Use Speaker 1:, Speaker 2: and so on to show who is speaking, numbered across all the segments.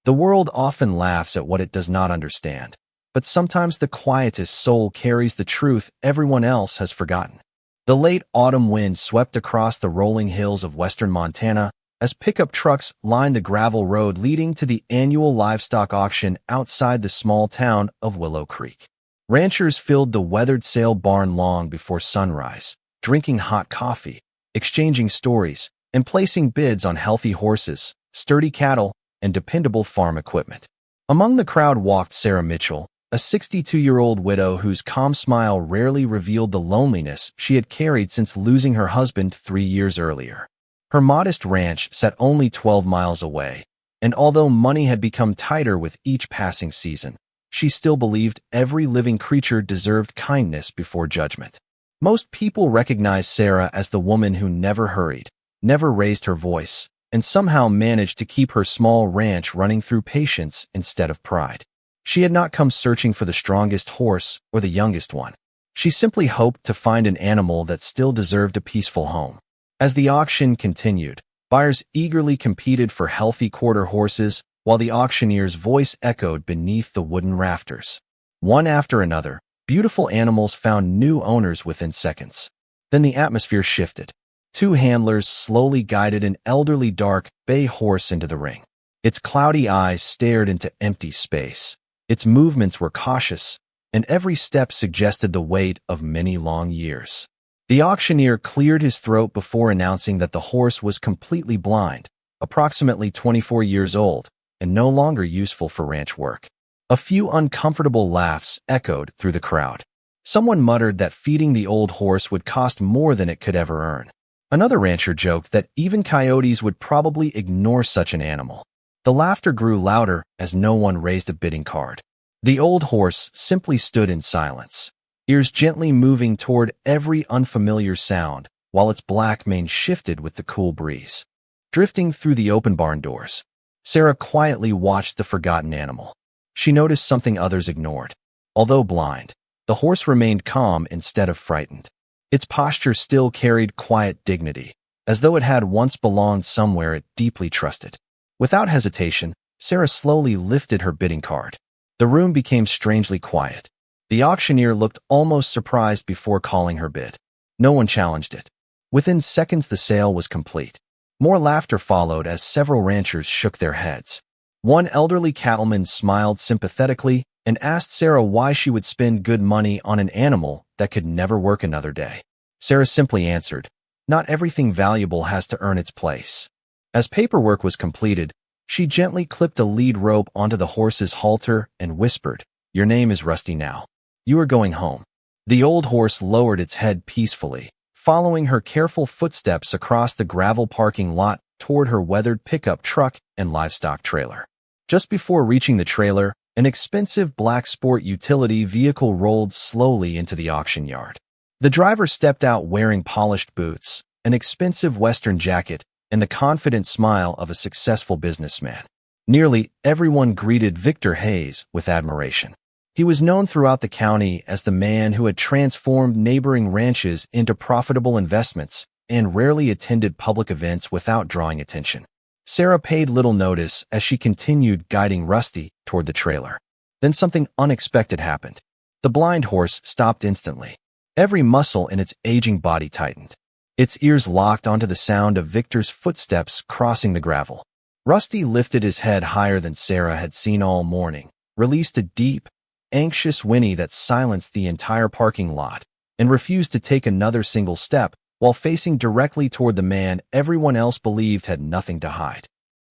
Speaker 1: The world often laughs at what it does not understand, but sometimes the quietest soul carries the truth everyone else has forgotten. The late autumn wind swept across the rolling hills of western Montana as pickup trucks lined the gravel road leading to the annual livestock auction outside the small town of Willow Creek. Ranchers filled the weathered sale barn long before sunrise, drinking hot coffee, exchanging stories, and placing bids on healthy horses, sturdy cattle, and dependable farm equipment. Among the crowd walked Sarah Mitchell, a 62-year-old widow whose calm smile rarely revealed the loneliness she had carried since losing her husband 3 years earlier. Her modest ranch sat only 12 miles away, and although money had become tighter with each passing season, she still believed every living creature deserved kindness before judgment. Most people recognized Sarah as the woman who never hurried, never raised her voice, and somehow managed to keep her small ranch running through patience instead of pride. She had not come searching for the strongest horse or the youngest one. She simply hoped to find an animal that still deserved a peaceful home. As the auction continued, buyers eagerly competed for healthy quarter horses while the auctioneer's voice echoed beneath the wooden rafters. One after another, beautiful animals found new owners within seconds. Then the atmosphere shifted. 2 handlers slowly guided an elderly dark bay horse into the ring. Its cloudy eyes stared into empty space. Its movements were cautious, and every step suggested the weight of many long years. The auctioneer cleared his throat before announcing that the horse was completely blind, approximately 24 years old, and no longer useful for ranch work. A few uncomfortable laughs echoed through the crowd. Someone muttered that feeding the old horse would cost more than it could ever earn. Another rancher joked that even coyotes would probably ignore such an animal. The laughter grew louder as no one raised a bidding card. The old horse simply stood in silence, ears gently moving toward every unfamiliar sound, while its black mane shifted with the cool breeze. Drifting through the open barn doors, Sarah quietly watched the forgotten animal. She noticed something others ignored. Although blind, the horse remained calm instead of frightened. Its posture still carried quiet dignity, as though it had once belonged somewhere it deeply trusted. Without hesitation, Sarah slowly lifted her bidding card. The room became strangely quiet. The auctioneer looked almost surprised before calling her bid. No one challenged it. Within seconds, the sale was complete. More laughter followed as several ranchers shook their heads. One elderly cattleman smiled sympathetically and asked Sarah why she would spend good money on an animal that could never work another day. Sarah simply answered, "Not everything valuable has to earn its place." As paperwork was completed, she gently clipped a lead rope onto the horse's halter and whispered, "Your name is Rusty now. You are going home." The old horse lowered its head peacefully, following her careful footsteps across the gravel parking lot toward her weathered pickup truck and livestock trailer. Just before reaching the trailer, an expensive black sport utility vehicle rolled slowly into the auction yard. The driver stepped out wearing polished boots, an expensive Western jacket, and the confident smile of a successful businessman. Nearly everyone greeted Victor Hayes with admiration. He was known throughout the county as the man who had transformed neighboring ranches into profitable investments and rarely attended public events without drawing attention. Sarah paid little notice as she continued guiding Rusty toward the trailer. Then something unexpected happened. The blind horse stopped instantly. Every muscle in its aging body tightened. Its ears locked onto the sound of Victor's footsteps crossing the gravel. Rusty lifted his head higher than Sarah had seen all morning, released a deep, anxious whinny that silenced the entire parking lot, and refused to take another single step while facing directly toward the man everyone else believed had nothing to hide.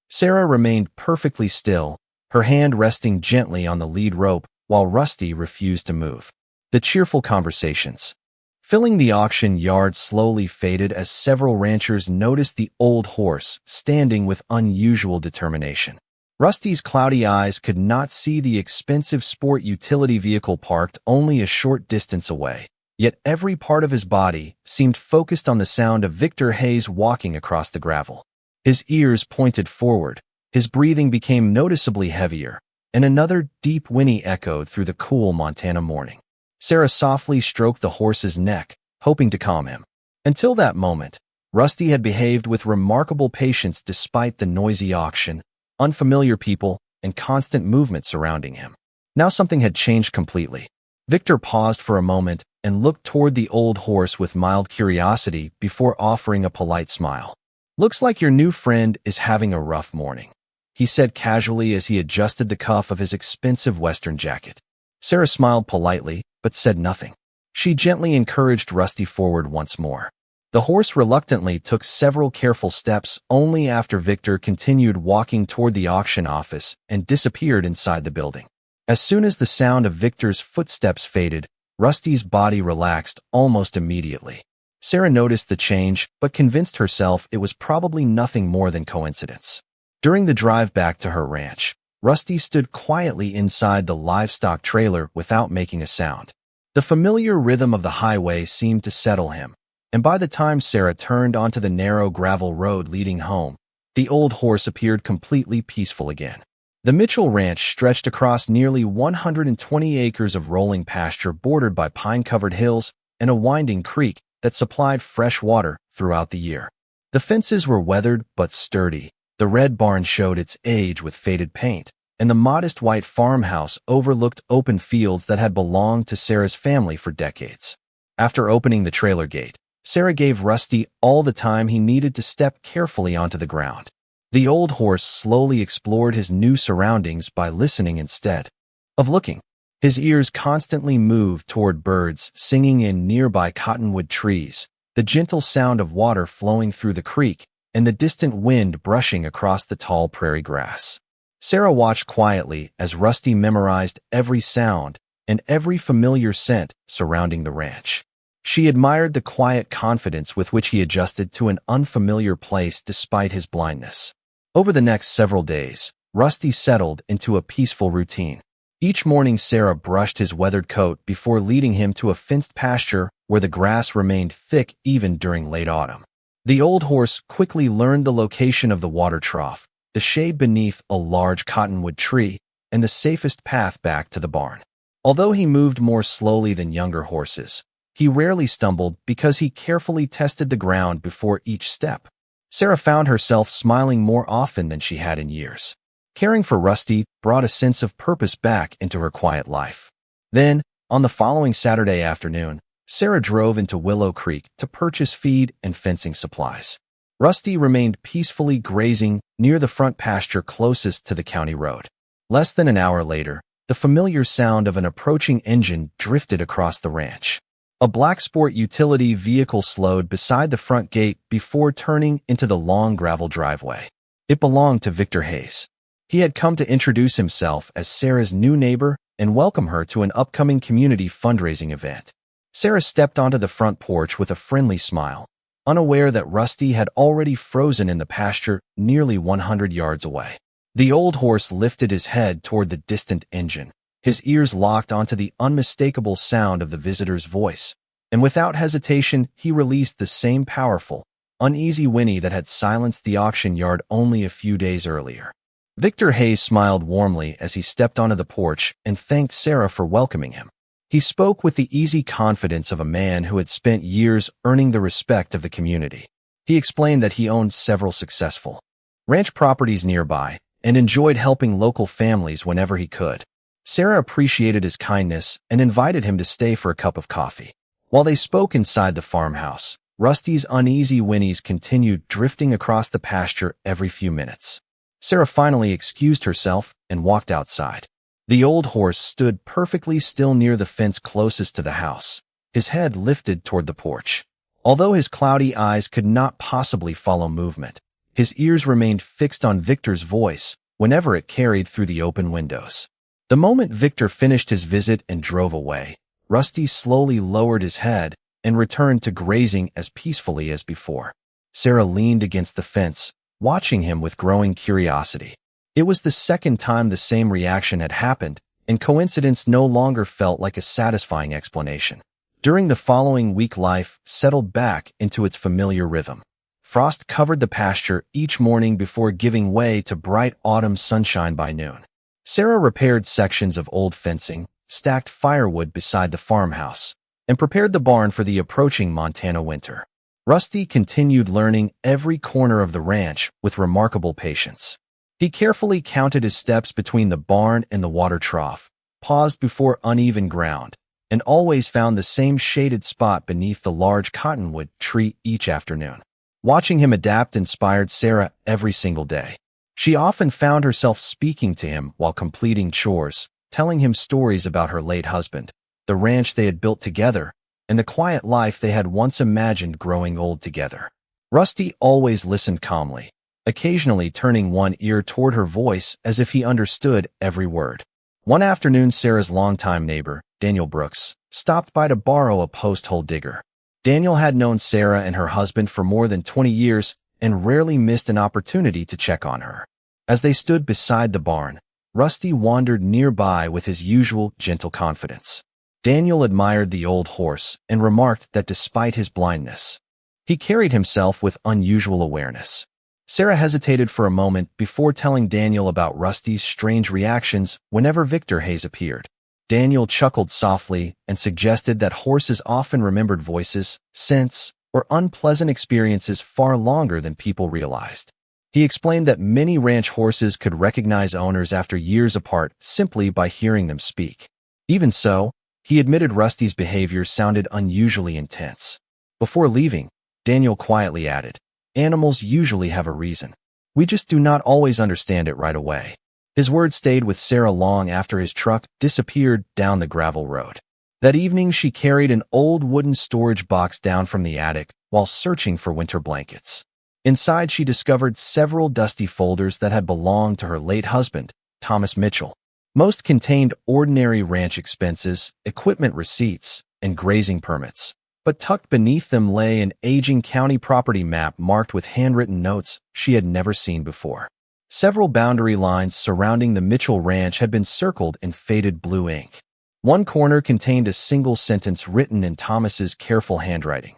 Speaker 1: Sarah remained perfectly still, her hand resting gently on the lead rope while Rusty refused to move. The cheerful conversations filling the auction yard slowly faded as several ranchers noticed the old horse standing with unusual determination. Rusty's cloudy eyes could not see the expensive sport utility vehicle parked only a short distance away, yet every part of his body seemed focused on the sound of Victor Hayes walking across the gravel. His ears pointed forward, his breathing became noticeably heavier, and another deep whinny echoed through the cool Montana morning. Sarah softly stroked the horse's neck, hoping to calm him. Until that moment, Rusty had behaved with remarkable patience despite the noisy auction, unfamiliar people, and constant movement surrounding him. Now something had changed completely. Victor paused for a moment and looked toward the old horse with mild curiosity before offering a polite smile. "Looks like your new friend is having a rough morning," he said casually as he adjusted the cuff of his expensive Western jacket. Sarah smiled politely, but said nothing. She gently encouraged Rusty forward once more. The horse reluctantly took several careful steps only after Victor continued walking toward the auction office and disappeared inside the building. As soon as the sound of Victor's footsteps faded, Rusty's body relaxed almost immediately. Sarah noticed the change, but convinced herself it was probably nothing more than coincidence. During the drive back to her ranch, Rusty stood quietly inside the livestock trailer without making a sound. The familiar rhythm of the highway seemed to settle him, and by the time Sarah turned onto the narrow gravel road leading home, the old horse appeared completely peaceful again. The Mitchell Ranch stretched across nearly 120 acres of rolling pasture bordered by pine-covered hills and a winding creek that supplied fresh water throughout the year. The fences were weathered but sturdy. The red barn showed its age with faded paint, and the modest white farmhouse overlooked open fields that had belonged to Sarah's family for decades. After opening the trailer gate, Sarah gave Rusty all the time he needed to step carefully onto the ground. The old horse slowly explored his new surroundings by listening instead of looking. His ears constantly moved toward birds singing in nearby cottonwood trees, the gentle sound of water flowing through the creek, and the distant wind brushing across the tall prairie grass. Sarah watched quietly as Rusty memorized every sound and every familiar scent surrounding the ranch. She admired the quiet confidence with which he adjusted to an unfamiliar place despite his blindness. Over the next several days, Rusty settled into a peaceful routine. Each morning Sarah brushed his weathered coat before leading him to a fenced pasture where the grass remained thick even during late autumn. The old horse quickly learned the location of the water trough, the shade beneath a large cottonwood tree, and the safest path back to the barn. Although he moved more slowly than younger horses, he rarely stumbled because he carefully tested the ground before each step. Sarah found herself smiling more often than she had in years. Caring for Rusty brought a sense of purpose back into her quiet life. Then, on the following Saturday afternoon, Sarah drove into Willow Creek to purchase feed and fencing supplies. Rusty remained peacefully grazing near the front pasture closest to the county road. Less than an hour later, the familiar sound of an approaching engine drifted across the ranch. A black sport utility vehicle slowed beside the front gate before turning into the long gravel driveway. It belonged to Victor Hayes. He had come to introduce himself as Sarah's new neighbor and welcome her to an upcoming community fundraising event. Sarah stepped onto the front porch with a friendly smile, unaware that Rusty had already frozen in the pasture nearly 100 yards away. The old horse lifted his head toward the distant engine, his ears locked onto the unmistakable sound of the visitor's voice, and without hesitation he released the same powerful, uneasy whinny that had silenced the auction yard only a few days earlier. Victor Hayes smiled warmly as he stepped onto the porch and thanked Sarah for welcoming him. He spoke with the easy confidence of a man who had spent years earning the respect of the community. He explained that he owned several successful ranch properties nearby and enjoyed helping local families whenever he could. Sarah appreciated his kindness and invited him to stay for a cup of coffee. While they spoke inside the farmhouse, Rusty's uneasy whinnies continued drifting across the pasture every few minutes. Sarah finally excused herself and walked outside. The old horse stood perfectly still near the fence closest to the house, his head lifted toward the porch. Although his cloudy eyes could not possibly follow movement, his ears remained fixed on Victor's voice whenever it carried through the open windows. The moment Victor finished his visit and drove away, Rusty slowly lowered his head and returned to grazing as peacefully as before. Sarah leaned against the fence, watching him with growing curiosity. It was the second time the same reaction had happened, and coincidence no longer felt like a satisfying explanation. During the following week, life settled back into its familiar rhythm. Frost covered the pasture each morning before giving way to bright autumn sunshine by noon. Sarah repaired sections of old fencing, stacked firewood beside the farmhouse, and prepared the barn for the approaching Montana winter. Rusty continued learning every corner of the ranch with remarkable patience. He carefully counted his steps between the barn and the water trough, paused before uneven ground, and always found the same shaded spot beneath the large cottonwood tree each afternoon. Watching him adapt inspired Sarah every single day. She often found herself speaking to him while completing chores, telling him stories about her late husband, the ranch they had built together, and the quiet life they had once imagined growing old together. Rusty always listened calmly, occasionally turning one ear toward her voice as if he understood every word. One afternoon, Sarah's longtime neighbor, Daniel Brooks, stopped by to borrow a post-hole digger. Daniel had known Sarah and her husband for more than 20 years and rarely missed an opportunity to check on her. As they stood beside the barn, Rusty wandered nearby with his usual gentle confidence. Daniel admired the old horse and remarked that despite his blindness, he carried himself with unusual awareness. Sarah hesitated for a moment before telling Daniel about Rusty's strange reactions whenever Victor Hayes appeared. Daniel chuckled softly and suggested that horses often remembered voices, scents, or unpleasant experiences far longer than people realized. He explained that many ranch horses could recognize owners after years apart simply by hearing them speak. Even so, he admitted Rusty's behavior sounded unusually intense. Before leaving, Daniel quietly added, "Animals usually have a reason. We just do not always understand it right away." His words stayed with Sarah long after his truck disappeared down the gravel road. That evening, she carried an old wooden storage box down from the attic while searching for winter blankets. Inside, she discovered several dusty folders that had belonged to her late husband, Thomas Mitchell. Most contained ordinary ranch expenses, equipment receipts, and grazing permits. But tucked beneath them lay an aging county property map marked with handwritten notes she had never seen before. Several boundary lines surrounding the Mitchell Ranch had been circled in faded blue ink. One corner contained a single sentence written in Thomas's careful handwriting.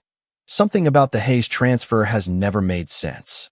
Speaker 1: "Something about the Hayes transfer has never made sense."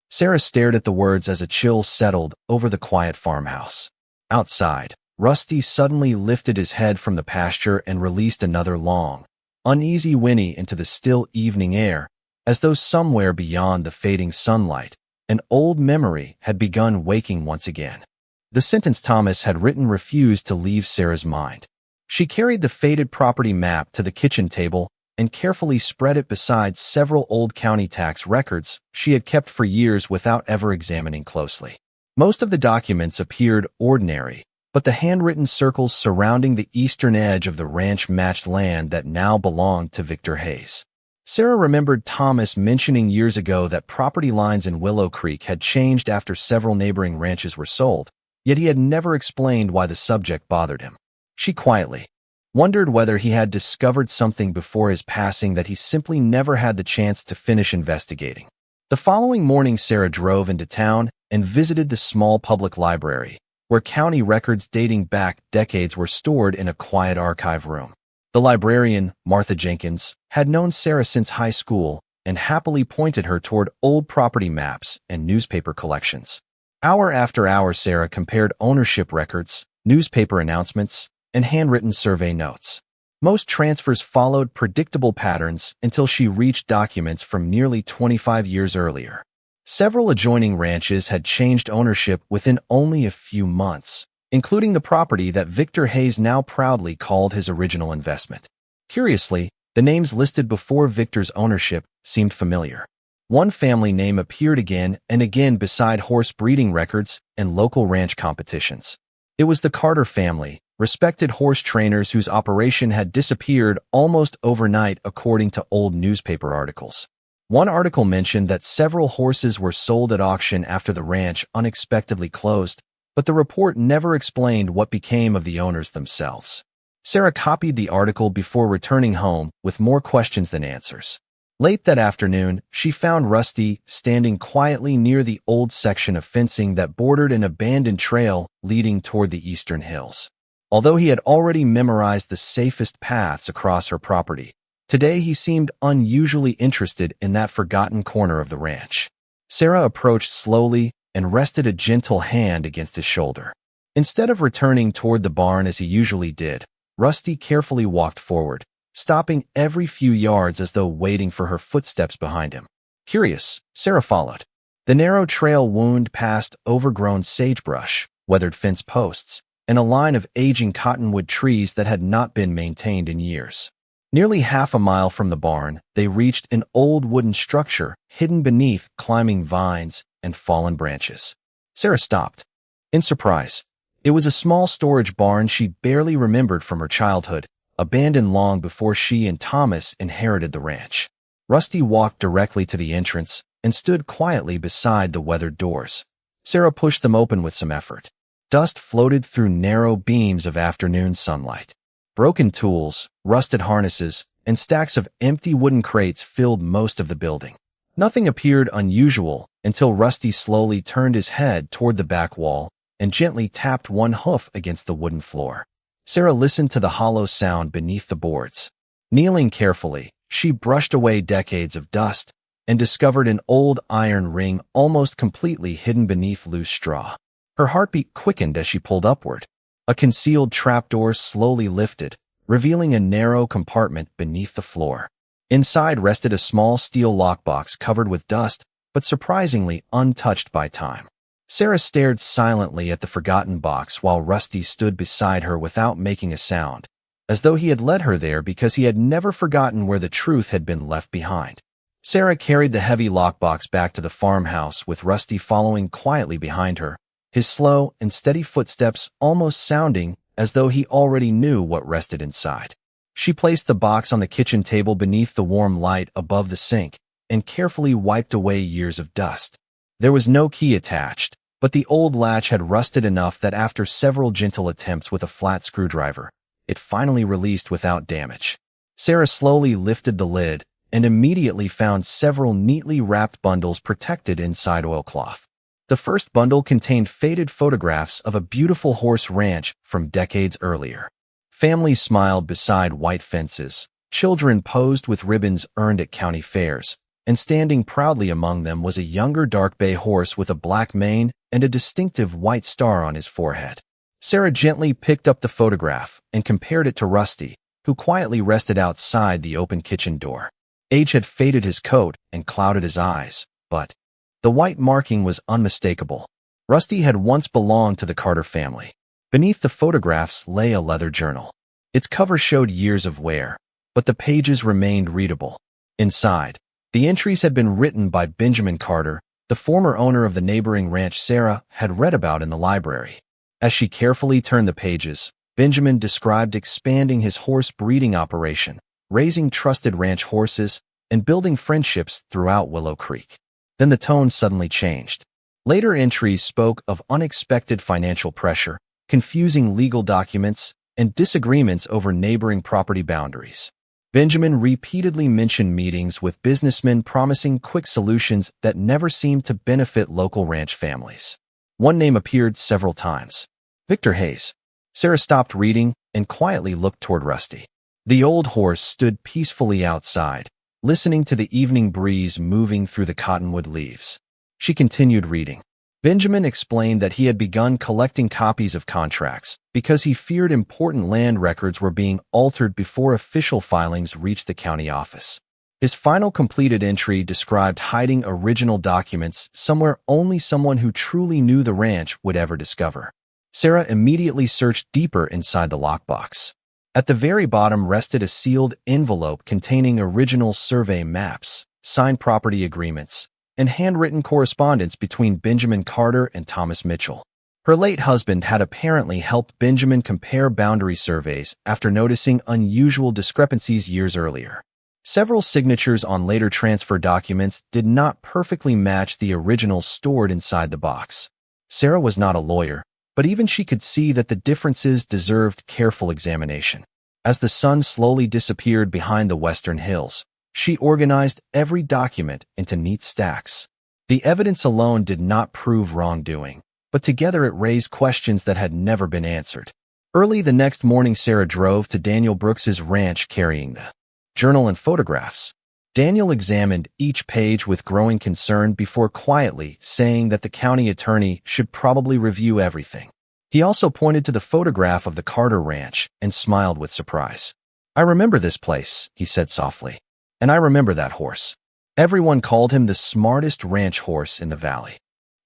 Speaker 1: Sarah stared at the words as a chill settled over the quiet farmhouse. Outside, Rusty suddenly lifted his head from the pasture and released another long, uneasy whinny into the still evening air, as though somewhere beyond the fading sunlight, an old memory had begun waking once again. The sentence Thomas had written refused to leave Sarah's mind. She carried the faded property map to the kitchen table and carefully spread it beside several old county tax records she had kept for years without ever examining closely. Most of the documents appeared ordinary, but the handwritten circles surrounding the eastern edge of the ranch matched land that now belonged to Victor Hayes. Sarah remembered Thomas mentioning years ago that property lines in Willow Creek had changed after several neighboring ranches were sold, yet he had never explained why the subject bothered him. She quietly wondered whether he had discovered something before his passing that he simply never had the chance to finish investigating. The following morning, Sarah drove into town and visited the small public library, where county records dating back decades were stored in a quiet archive room. The librarian, Martha Jenkins, had known Sarah since high school and happily pointed her toward old property maps and newspaper collections. Hour after hour, Sarah compared ownership records, newspaper announcements, and handwritten survey notes. Most transfers followed predictable patterns until she reached documents from nearly 25 years earlier. Several adjoining ranches had changed ownership within only a few months, including the property that Victor Hayes now proudly called his original investment. Curiously, the names listed before Victor's ownership seemed familiar. One family name appeared again and again beside horse breeding records and local ranch competitions. It was the Carter family, respected horse trainers whose operation had disappeared almost overnight according to old newspaper articles. One article mentioned that several horses were sold at auction after the ranch unexpectedly closed, but the report never explained what became of the owners themselves. Sarah copied the article before returning home with more questions than answers. Late that afternoon, she found Rusty standing quietly near the old section of fencing that bordered an abandoned trail leading toward the eastern hills. Although he had already memorized the safest paths across her property, today he seemed unusually interested in that forgotten corner of the ranch. Sarah approached slowly and rested a gentle hand against his shoulder. Instead of returning toward the barn as he usually did, Rusty carefully walked forward, stopping every few yards as though waiting for her footsteps behind him. Curious, Sarah followed. The narrow trail wound past overgrown sagebrush, weathered fence posts, and a line of aging cottonwood trees that had not been maintained in years. Nearly half a mile from the barn, they reached an old wooden structure hidden beneath climbing vines and fallen branches. Sarah stopped, in surprise. It was a small storage barn she barely remembered from her childhood, abandoned long before she and Thomas inherited the ranch. Rusty walked directly to the entrance and stood quietly beside the weathered doors. Sarah pushed them open with some effort. Dust floated through narrow beams of afternoon sunlight. Broken tools, rusted harnesses, and stacks of empty wooden crates filled most of the building. Nothing appeared unusual until Rusty slowly turned his head toward the back wall and gently tapped one hoof against the wooden floor. Sarah listened to the hollow sound beneath the boards. Kneeling carefully, she brushed away decades of dust and discovered an old iron ring almost completely hidden beneath loose straw. Her heartbeat quickened as she pulled upward. A concealed trapdoor slowly lifted, revealing a narrow compartment beneath the floor. Inside rested a small steel lockbox covered with dust, but surprisingly untouched by time. Sarah stared silently at the forgotten box while Rusty stood beside her without making a sound, as though he had led her there because he had never forgotten where the truth had been left behind. Sarah carried the heavy lockbox back to the farmhouse with Rusty following quietly behind her, his slow and steady footsteps almost sounding as though he already knew what rested inside. She placed the box on the kitchen table beneath the warm light above the sink and carefully wiped away years of dust. There was no key attached, but the old latch had rusted enough that after several gentle attempts with a flat screwdriver, it finally released without damage. Sarah slowly lifted the lid and immediately found several neatly wrapped bundles protected inside oilcloth. The first bundle contained faded photographs of a beautiful horse ranch from decades earlier. Families smiled beside white fences, children posed with ribbons earned at county fairs, and standing proudly among them was a younger dark bay horse with a black mane and a distinctive white star on his forehead. Sarah gently picked up the photograph and compared it to Rusty, who quietly rested outside the open kitchen door. Age had faded his coat and clouded his eyes, but the white marking was unmistakable. Rusty had once belonged to the Carter family. Beneath the photographs lay a leather journal. Its cover showed years of wear, but the pages remained readable. Inside, the entries had been written by Benjamin Carter, the former owner of the neighboring ranch Sarah had read about in the library. As she carefully turned the pages, Benjamin described expanding his horse breeding operation, raising trusted ranch horses, and building friendships throughout Willow Creek. Then the tone suddenly changed. Later entries spoke of unexpected financial pressure, confusing legal documents, and disagreements over neighboring property boundaries. Benjamin repeatedly mentioned meetings with businessmen promising quick solutions that never seemed to benefit local ranch families. One name appeared several times: Victor Hayes. Sarah stopped reading and quietly looked toward Rusty. The old horse stood peacefully outside, listening to the evening breeze moving through the cottonwood leaves. She continued reading. Benjamin explained that he had begun collecting copies of contracts because he feared important land records were being altered before official filings reached the county office. His final completed entry described hiding original documents somewhere only someone who truly knew the ranch would ever discover. Sarah immediately searched deeper inside the lockbox. At the very bottom rested a sealed envelope containing original survey maps, signed property agreements, and handwritten correspondence between Benjamin Carter and Thomas Mitchell. Her late husband had apparently helped Benjamin compare boundary surveys after noticing unusual discrepancies years earlier. Several signatures on later transfer documents did not perfectly match the originals stored inside the box. Sarah was not a lawyer, but even she could see that the differences deserved careful examination. As the sun slowly disappeared behind the western hills, she organized every document into neat stacks. The evidence alone did not prove wrongdoing, but together it raised questions that had never been answered. Early the next morning, Sarah drove to Daniel Brooks's ranch carrying the journal and photographs. Daniel examined each page with growing concern before quietly saying that the county attorney should probably review everything. He also pointed to the photograph of the Carter ranch and smiled with surprise. "I remember this place," he said softly. "And I remember that horse." Everyone called him the smartest ranch horse in the valley.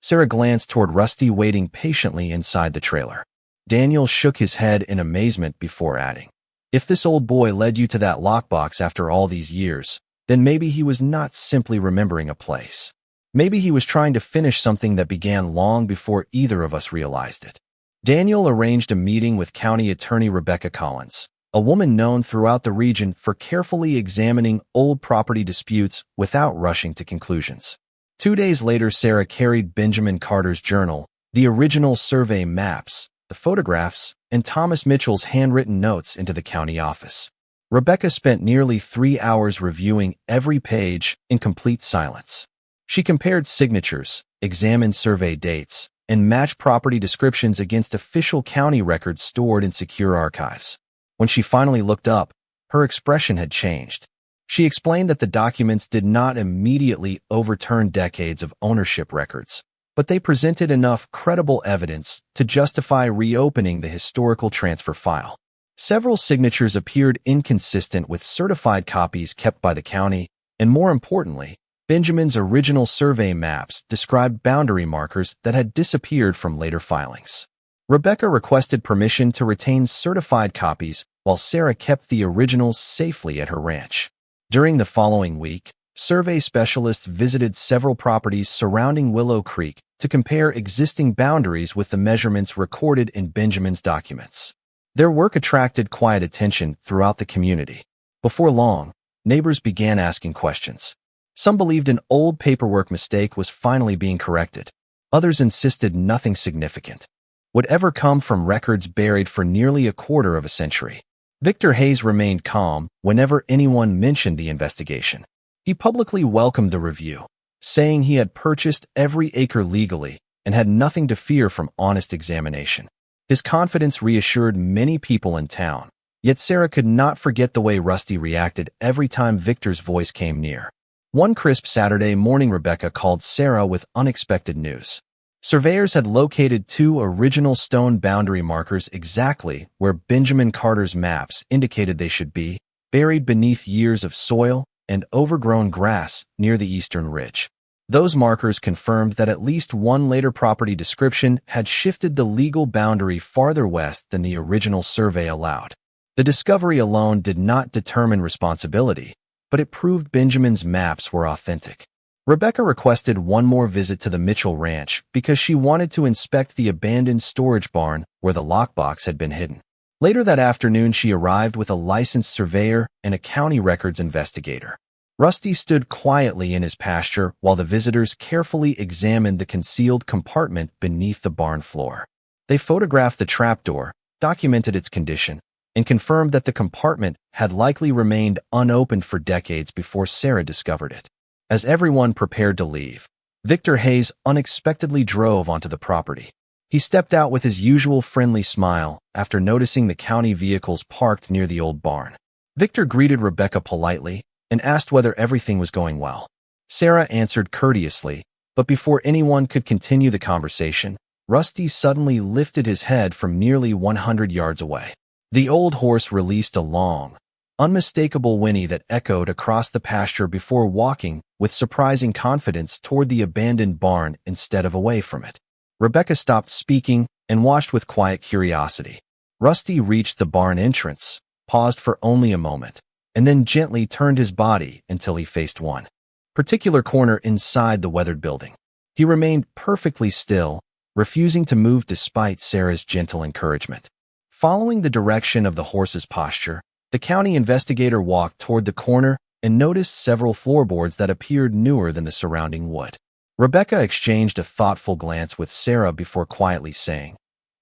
Speaker 1: Sarah glanced toward Rusty waiting patiently inside the trailer. Daniel shook his head in amazement before adding, "If this old boy led you to that lockbox after all these years, then maybe he was not simply remembering a place. Maybe he was trying to finish something that began long before either of us realized it." Daniel arranged a meeting with County Attorney Rebecca Collins, a woman known throughout the region for carefully examining old property disputes without rushing to conclusions. 2 days later, Sarah carried Benjamin Carter's journal, the original survey maps, the photographs, and Thomas Mitchell's handwritten notes into the county office. Rebecca spent nearly 3 hours reviewing every page in complete silence. She compared signatures, examined survey dates, and matched property descriptions against official county records stored in secure archives. When she finally looked up, her expression had changed. She explained that the documents did not immediately overturn decades of ownership records, but they presented enough credible evidence to justify reopening the historical transfer file. Several signatures appeared inconsistent with certified copies kept by the county, and more importantly, Benjamin's original survey maps described boundary markers that had disappeared from later filings. Rebecca requested permission to retain certified copies while Sarah kept the originals safely at her ranch. During the following week, survey specialists visited several properties surrounding Willow Creek to compare existing boundaries with the measurements recorded in Benjamin's documents. Their work attracted quiet attention throughout the community. Before long, neighbors began asking questions. Some believed an old paperwork mistake was finally being corrected. Others insisted nothing significant would ever come from records buried for nearly a quarter of a century. Victor Hayes remained calm whenever anyone mentioned the investigation. He publicly welcomed the review, saying he had purchased every acre legally and had nothing to fear from honest examination. His confidence reassured many people in town, yet Sarah could not forget the way Rusty reacted every time Victor's voice came near. One crisp Saturday morning, Rebecca called Sarah with unexpected news. Surveyors had located 2 original stone boundary markers exactly where Benjamin Carter's maps indicated they should be, buried beneath years of soil and overgrown grass near the eastern ridge. Those markers confirmed that at least one later property description had shifted the legal boundary farther west than the original survey allowed. The discovery alone did not determine responsibility, but it proved Benjamin's maps were authentic. Rebecca requested one more visit to the Mitchell Ranch because she wanted to inspect the abandoned storage barn where the lockbox had been hidden. Later that afternoon, she arrived with a licensed surveyor and a county records investigator. Rusty stood quietly in his pasture while the visitors carefully examined the concealed compartment beneath the barn floor. They photographed the trapdoor, documented its condition, and confirmed that the compartment had likely remained unopened for decades before Sarah discovered it. As everyone prepared to leave, Victor Hayes unexpectedly drove onto the property. He stepped out with his usual friendly smile after noticing the county vehicles parked near the old barn. Victor greeted Rebecca politely and asked whether everything was going well. Sarah answered courteously, but before anyone could continue the conversation, Rusty suddenly lifted his head from nearly 100 yards away. The old horse released a long, unmistakable whinny that echoed across the pasture before walking with surprising confidence toward the abandoned barn instead of away from it. Rebecca stopped speaking and watched with quiet curiosity. Rusty reached the barn entrance, paused for only a moment, and then gently turned his body until he faced one particular corner inside the weathered building. He remained perfectly still, refusing to move despite Sarah's gentle encouragement. Following the direction of the horse's posture, the county investigator walked toward the corner and noticed several floorboards that appeared newer than the surrounding wood. Rebecca exchanged a thoughtful glance with Sarah before quietly saying,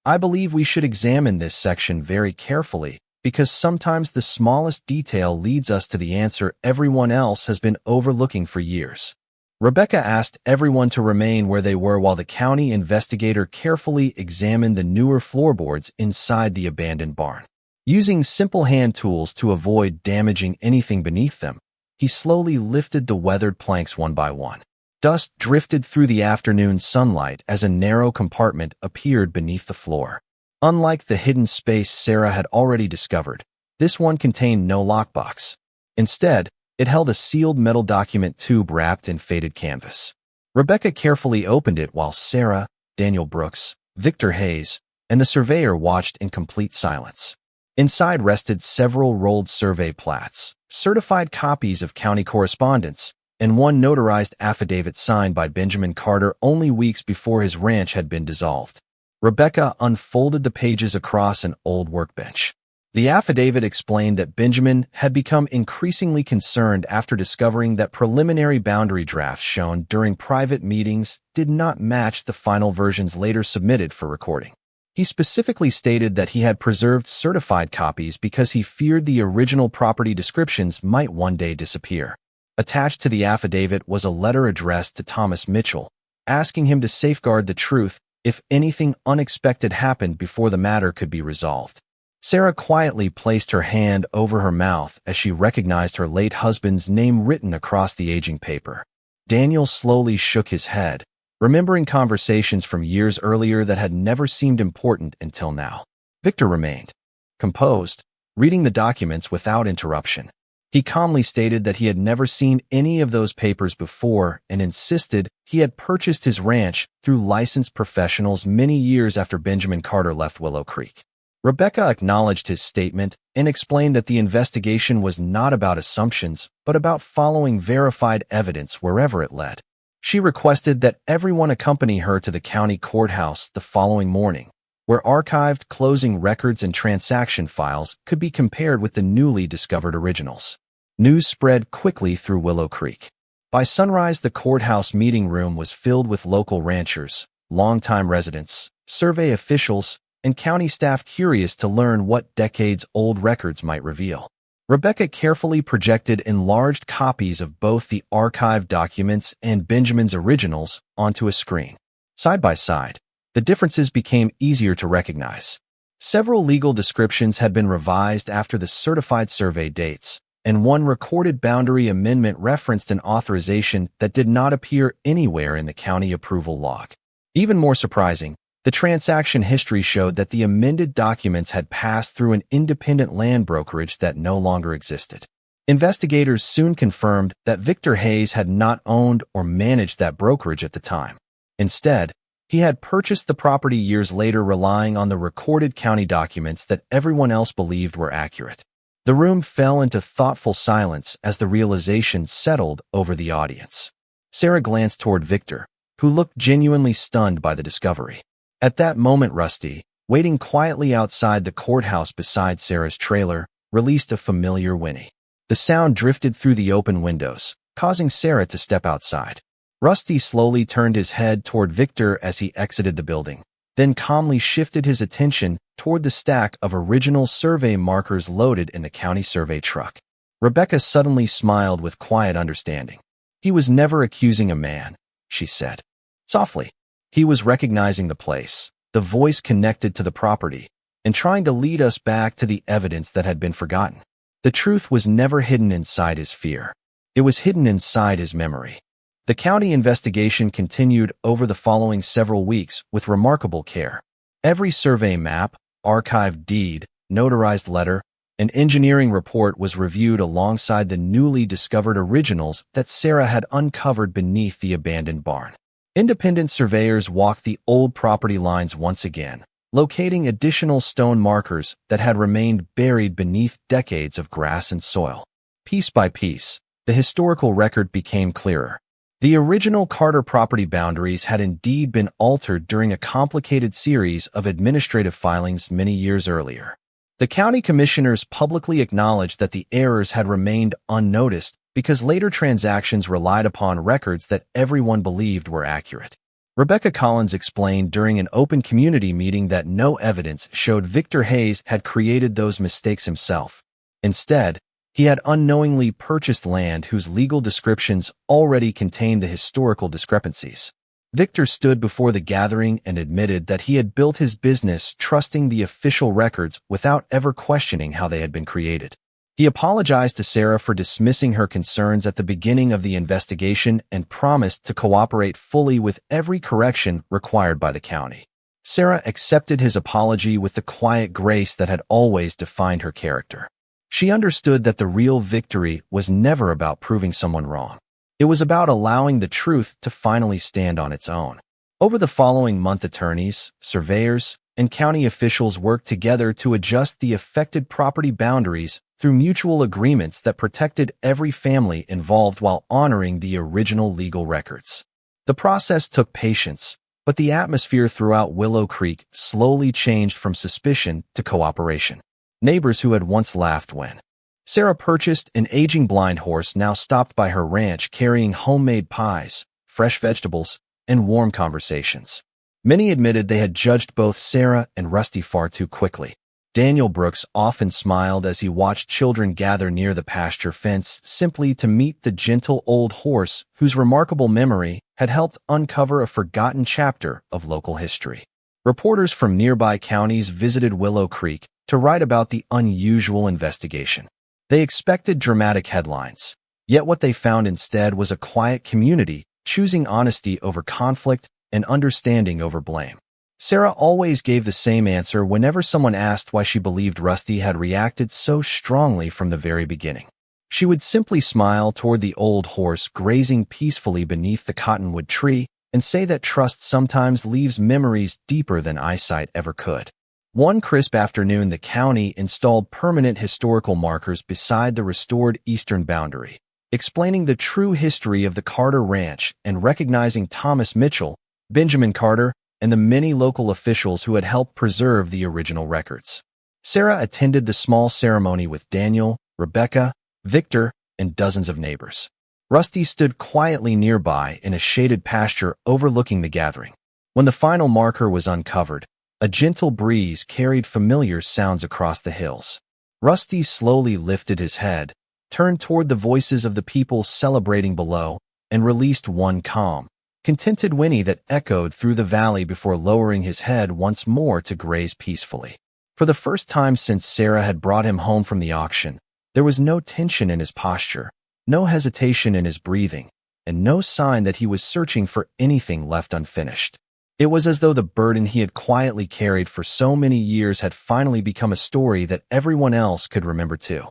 Speaker 1: "I believe we should examine this section very carefully because sometimes the smallest detail leads us to the answer everyone else has been overlooking for years." Rebecca asked everyone to remain where they were while the county investigator carefully examined the newer floorboards inside the abandoned barn. Using simple hand tools to avoid damaging anything beneath them, he slowly lifted the weathered planks one by one. Dust drifted through the afternoon sunlight as a narrow compartment appeared beneath the floor. Unlike the hidden space Sarah had already discovered, this one contained no lockbox. Instead, It held a sealed metal document tube wrapped in faded canvas. Rebecca carefully opened it while Sarah, Daniel Brooks, Victor Hayes, and the surveyor watched in complete silence. Inside rested several rolled survey plats, certified copies of county correspondence, and one notarized affidavit signed by Benjamin Carter only weeks before his ranch had been dissolved. Rebecca unfolded the pages across an old workbench. The affidavit explained that Benjamin had become increasingly concerned after discovering that preliminary boundary drafts shown during private meetings did not match the final versions later submitted for recording. He specifically stated that he had preserved certified copies because he feared the original property descriptions might one day disappear. Attached to the affidavit was a letter addressed to Thomas Mitchell, asking him to safeguard the truth if anything unexpected happened before the matter could be resolved. Sarah quietly placed her hand over her mouth as she recognized her late husband's name written across the aging paper. Daniel slowly shook his head, remembering conversations from years earlier that had never seemed important until now. Victor remained composed, reading the documents without interruption. He calmly stated that he had never seen any of those papers before and insisted he had purchased his ranch through licensed professionals many years after Benjamin Carter left Willow Creek. Rebecca acknowledged his statement and explained that the investigation was not about assumptions, but about following verified evidence wherever it led. She requested that everyone accompany her to the county courthouse the following morning, where archived closing records and transaction files could be compared with the newly discovered originals. News spread quickly through Willow Creek. By sunrise, the courthouse meeting room was filled with local ranchers, longtime residents, survey officials, and county staff curious to learn what decades-old records might reveal. Rebecca carefully projected enlarged copies of both the archived documents and Benjamin's originals onto a screen. Side by side, the differences became easier to recognize. Several legal descriptions had been revised after the certified survey dates, and one recorded boundary amendment referenced an authorization that did not appear anywhere in the county approval log. Even more surprising, the transaction history showed that the amended documents had passed through an independent land brokerage that no longer existed. Investigators soon confirmed that Victor Hayes had not owned or managed that brokerage at the time. Instead, he had purchased the property years later, relying on the recorded county documents that everyone else believed were accurate. The room fell into thoughtful silence as the realization settled over the audience. Sarah glanced toward Victor, who looked genuinely stunned by the discovery. At that moment, Rusty, waiting quietly outside the courthouse beside Sarah's trailer, released a familiar whinny. The sound drifted through the open windows, causing Sarah to step outside. Rusty slowly turned his head toward Victor as he exited the building, then calmly shifted his attention toward the stack of original survey markers loaded in the county survey truck. Rebecca suddenly smiled with quiet understanding. "He was never accusing a man," she said. Softly, he was recognizing the place, the voice connected to the property, and trying to lead us back to the evidence that had been forgotten. The truth was never hidden inside his fear. It was hidden inside his memory. The county investigation continued over the following several weeks with remarkable care. Every survey map, archived deed, notarized letter, and engineering report was reviewed alongside the newly discovered originals that Sarah had uncovered beneath the abandoned barn. Independent surveyors walked the old property lines once again, locating additional stone markers that had remained buried beneath decades of grass and soil. Piece by piece, the historical record became clearer. The original Carter property boundaries had indeed been altered during a complicated series of administrative filings many years earlier. The county commissioners publicly acknowledged that the errors had remained unnoticed because later transactions relied upon records that everyone believed were accurate. Rebecca Collins explained during an open community meeting that no evidence showed Victor Hayes had created those mistakes himself. Instead, he had unknowingly purchased land whose legal descriptions already contained the historical discrepancies. Victor stood before the gathering and admitted that he had built his business trusting the official records without ever questioning how they had been created. He apologized to Sarah for dismissing her concerns at the beginning of the investigation and promised to cooperate fully with every correction required by the county. Sarah accepted his apology with the quiet grace that had always defined her character. She understood that the real victory was never about proving someone wrong. It was about allowing the truth to finally stand on its own. Over the following month, attorneys, surveyors, and county officials worked together to adjust the affected property boundaries through mutual agreements that protected every family involved while honoring the original legal records. The process took patience, but the atmosphere throughout Willow Creek slowly changed from suspicion to cooperation. Neighbors who had once laughed when Sarah purchased an aging blind horse now stopped by her ranch carrying homemade pies, fresh vegetables, and warm conversations. Many admitted they had judged both Sarah and Rusty far too quickly. Daniel Brooks often smiled as he watched children gather near the pasture fence simply to meet the gentle old horse whose remarkable memory had helped uncover a forgotten chapter of local history. Reporters from nearby counties visited Willow Creek to write about the unusual investigation. They expected dramatic headlines, yet what they found instead was a quiet community choosing honesty over conflict and understanding over blame. Sarah always gave the same answer whenever someone asked why she believed Rusty had reacted so strongly from the very beginning. She would simply smile toward the old horse grazing peacefully beneath the cottonwood tree and say that trust sometimes leaves memories deeper than eyesight ever could. One crisp afternoon, the county installed permanent historical markers beside the restored eastern boundary, explaining the true history of the Carter Ranch and recognizing Thomas Mitchell, Benjamin Carter, and the many local officials who had helped preserve the original records. Sarah attended the small ceremony with Daniel, Rebecca, Victor, and dozens of neighbors. Rusty stood quietly nearby in a shaded pasture overlooking the gathering. When the final marker was uncovered, a gentle breeze carried familiar sounds across the hills. Rusty slowly lifted his head, turned toward the voices of the people celebrating below, and released one calm, contented whinny that echoed through the valley before lowering his head once more to graze peacefully. For the first time since Sarah had brought him home from the auction, there was no tension in his posture, no hesitation in his breathing, and no sign that he was searching for anything left unfinished. It was as though the burden he had quietly carried for so many years had finally become a story that everyone else could remember too.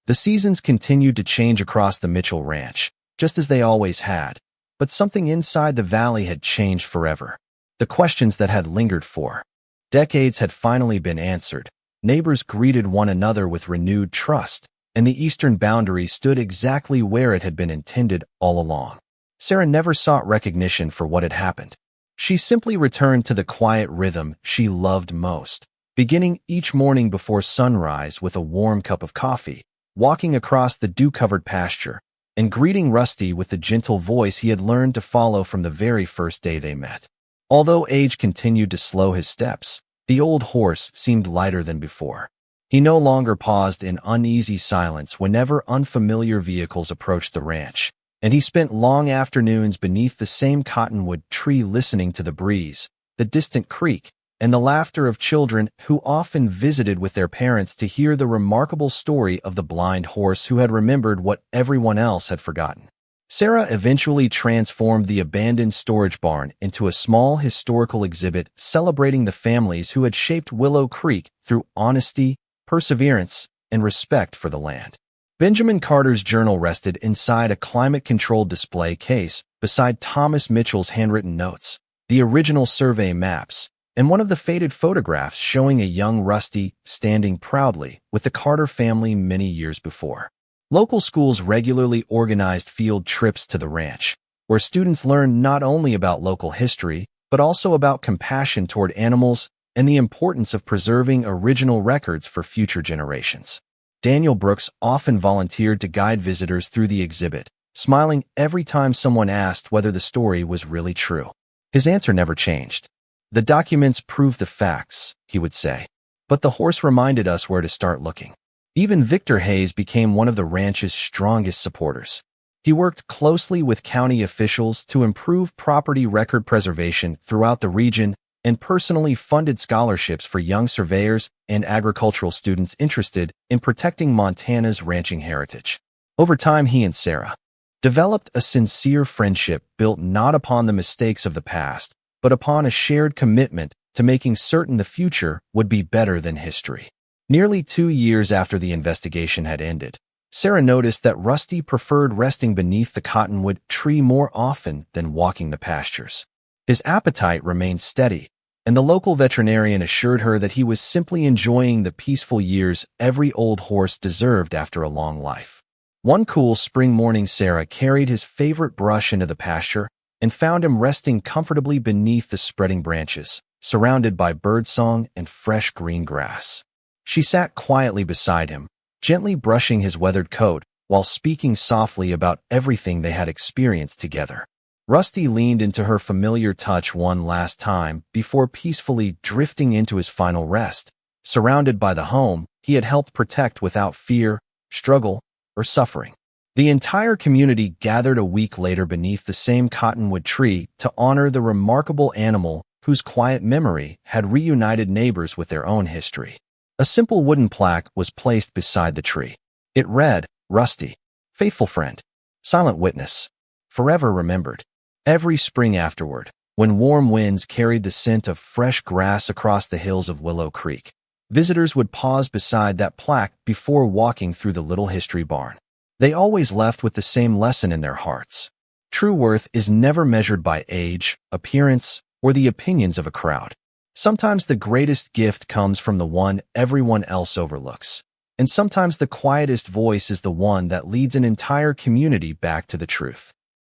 Speaker 1: The seasons continued to change across the Mitchell Ranch, just as they always had, but something inside the valley had changed forever. The questions that had lingered for decades had finally been answered. Neighbors greeted one another with renewed trust, and the eastern boundary stood exactly where it had been intended all along. Sarah never sought recognition for what had happened. She simply returned to the quiet rhythm she loved most, beginning each morning before sunrise with a warm cup of coffee, walking across the dew-covered pasture, and greeting Rusty with the gentle voice he had learned to follow from the very first day they met. Although age continued to slow his steps, the old horse seemed lighter than before. He no longer paused in uneasy silence whenever unfamiliar vehicles approached the ranch, and he spent long afternoons beneath the same cottonwood tree listening to the breeze, the distant creek, and the laughter of children who often visited with their parents to hear the remarkable story of the blind horse who had remembered what everyone else had forgotten. Sarah eventually transformed the abandoned storage barn into a small historical exhibit celebrating the families who had shaped Willow Creek through honesty, perseverance, and respect for the land. Benjamin Carter's journal rested inside a climate-controlled display case beside Thomas Mitchell's handwritten notes, the original survey maps, and one of the faded photographs showing a young Rusty standing proudly with the Carter family many years before. Local schools regularly organized field trips to the ranch, where students learned not only about local history, but also about compassion toward animals and the importance of preserving original records for future generations. Daniel Brooks often volunteered to guide visitors through the exhibit, smiling every time someone asked whether the story was really true. His answer never changed. "The documents prove the facts," he would say, "but the horse reminded us where to start looking." Even Victor Hayes became one of the ranch's strongest supporters. He worked closely with county officials to improve property record preservation throughout the region and personally funded scholarships for young surveyors and agricultural students interested in protecting Montana's ranching heritage. Over time, he and Sarah developed a sincere friendship built not upon the mistakes of the past, but upon a shared commitment to making certain the future would be better than history. Nearly 2 years after the investigation had ended, Sarah noticed that Rusty preferred resting beneath the cottonwood tree more often than walking the pastures. His appetite remained steady, and the local veterinarian assured her that he was simply enjoying the peaceful years every old horse deserved after a long life. One cool spring morning, Sarah carried his favorite brush into the pasture and found him resting comfortably beneath the spreading branches, surrounded by birdsong and fresh green grass. She sat quietly beside him, gently brushing his weathered coat while speaking softly about everything they had experienced together. Rusty leaned into her familiar touch one last time before peacefully drifting into his final rest, surrounded by the home he had helped protect without fear, struggle, or suffering. The entire community gathered a week later beneath the same cottonwood tree to honor the remarkable animal whose quiet memory had reunited neighbors with their own history. A simple wooden plaque was placed beside the tree. It read, "Rusty, faithful friend, silent witness, forever remembered." Every spring afterward, when warm winds carried the scent of fresh grass across the hills of Willow Creek, visitors would pause beside that plaque before walking through the little history barn. They always left with the same lesson in their hearts. True worth is never measured by age, appearance, or the opinions of a crowd. Sometimes the greatest gift comes from the one everyone else overlooks, and sometimes the quietest voice is the one that leads an entire community back to the truth.